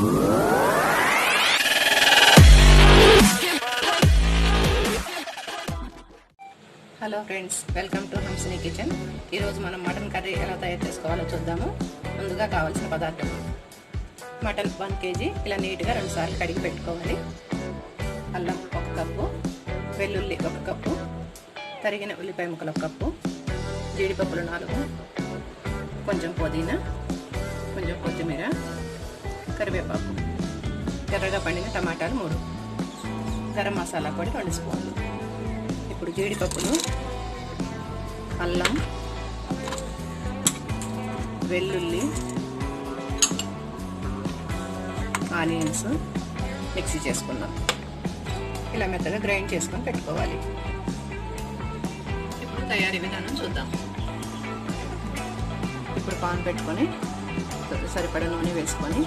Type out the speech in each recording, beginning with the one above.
Hello friends, welcome to Hamsini kitchen. ఈరోజు మనం mutton curry ఎలా తయారు చేసుకోవాలో చూద్దాము. ముందుగా కావాల్సిన పదార్థాలు: మటన్ 1 kg ఇలా నీట్గా 2 సార్లు కడిగి పెట్టుకోవాలి. అల్లం 1 కప్పు, వెల్లుల్లి 1 కప్పు, తరిగిన ఉల్లిపాయ ముక్కలు 1 కప్పు, జీడిపప్పులు 4, కొంచెం పుదీనా, కొంచెం కొత్తిమీర, కరివేపాకు, ఎర్రగా పండిన టమాటాలు 3, గరం మసాలా పొడి 2 స్పూన్లు. ఇప్పుడు జీడిపప్పులు, అల్లం, వెల్లుల్లి, ఆనియన్స్ మిక్సీ చేసుకున్నాం. ఇలా మెత్తగా గ్రైండ్ చేసుకొని పెట్టుకోవాలి. ఇప్పుడు తయారీ విధానం చూద్దాం. ఇప్పుడు పాన్ పెట్టుకొని సరిపడా నూనె వేసుకొని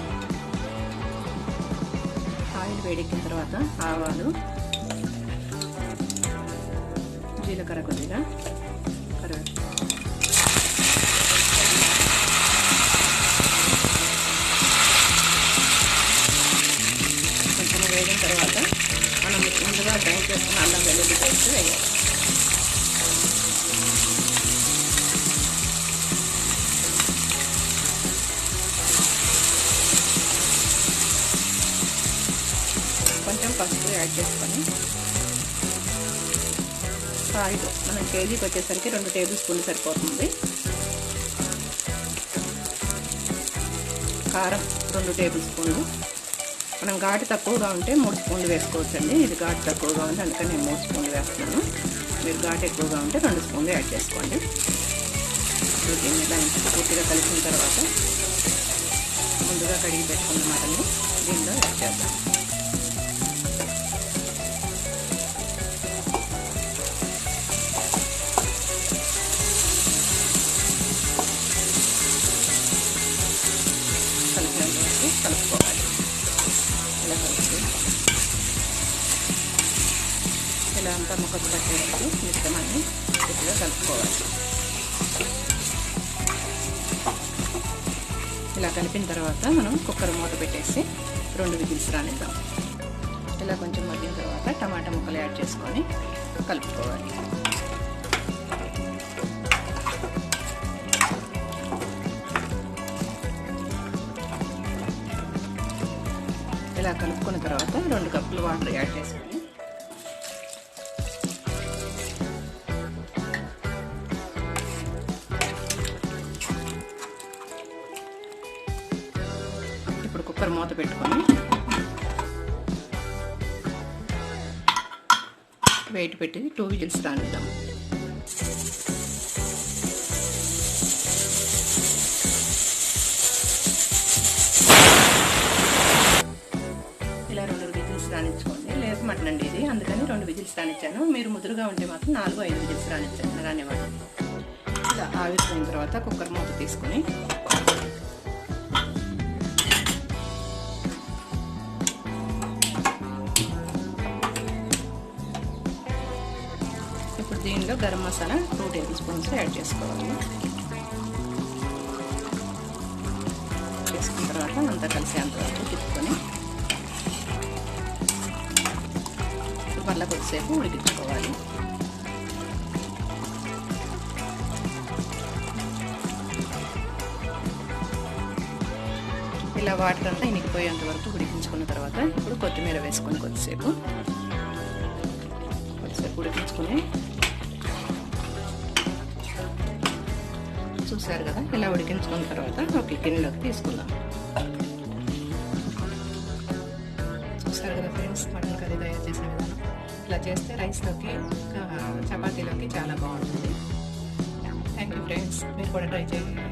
ఆయిల్ వేడెక్కిన తర్వాత ఆవాలు, జీలకర్ర, కొద్దిగా కరివేపాకు, కొంచెం వేగిన తర్వాత మనం ముందుగా గ్రైండ్ చేసుకున్న అల్లం వెల్లుల్లి పేస్ట్ వేయాలి. కొంచెం పసుపు యాడ్ చేసుకొని సాల్ట్ మనం కేజీకి వచ్చేసరికి 2 టేబుల్ స్పూన్లు సరిపోతుంది. కారం 2 టేబుల్ స్పూన్లు. మనం ఘాటు తక్కువగా ఉంటే 3 స్పూన్లు వేసుకోవచ్చండి. ఇది ఘాటు తక్కువగా ఉంది, అందుకని నేను 3 స్పూన్లు వేస్తున్నాను. మీరు ఘాటు ఎక్కువగా ఉంటే 2 స్పూన్లు యాడ్ చేసుకోండి. ఇప్పుడు దీన్ని ఇలా పూర్తిగా కలిసిన తర్వాత ముందుగా కడిగి పెట్టుకున్న మటన్ని దీనిలో యాడ్ చేద్దాం. కలుపుకోవాలి. ఇలా కలుపుతూ ఇలా అంతా ముక్కకు పట్టేటట్టు మిశ్రమాన్ని కొద్దిగా కలుపుకోవాలి. ఇలా కలిపిన తర్వాత మనం కుక్కర్ మూత పెట్టేసి 2 విజిల్స్ రానిద్దాం. ఇలా కొంచెం మగ్గిన తర్వాత టమాటా ముక్కలు యాడ్ చేసుకొని కలుపుకోవాలి. ఇలా కలుపుకున్న తర్వాత 2 కప్పులు వాటర్ యాడ్ చేసుకొని ఇప్పుడు కుక్కర్ మూత పెట్టుకొని వెయిట్ పెట్టి 2 విజిల్స్ రానిద్దాం. ఇలా 2 విజిల్స్ రానిచ్చుకోండి. లేదు మటన్ అండి ఇది, అందుకని 2 విజిల్స్ రానిచ్చాను. మీరు ముదురుగా ఉంటే మాత్రం 4-5 విజిల్స్ రానివ్వండి. ఇలా ఆవిరిపోయిన తర్వాత కుక్కర్ మూత తీసుకొని ఇప్పుడు దీనిలో garam masala 2 table spoons add చేసుకోవాలి. చేసుకున్న తర్వాత అంతా కలిసేంతవరకు తిప్పుకొని మళ్ళీ కొద్దిసేపు ఉడికించుకోవాలి. ఇలా వాటర్ అంతా ఇనికిపోయేంత వరకు ఉడికించుకున్న తర్వాత ఇప్పుడు కొత్తిమీర వేసుకొని కొద్దిసేపు ఉడికించుకొని చూసారు కదా, ఇలా ఉడికించుకున్న తర్వాత ఒక గిన్నెలోకి తీసుకుందాం. చూసారు కదా ఫ్రెండ్స్, మటన్ కర్రీ తయారు చేసే విధానం. ఇలా చేస్తే రైస్లోకి, చపాతీలోకి చాలా బాగుంటుంది. థ్యాంక్ యూ ఫ్రెండ్స్, మీరు కూడా ట్రై చేయండి.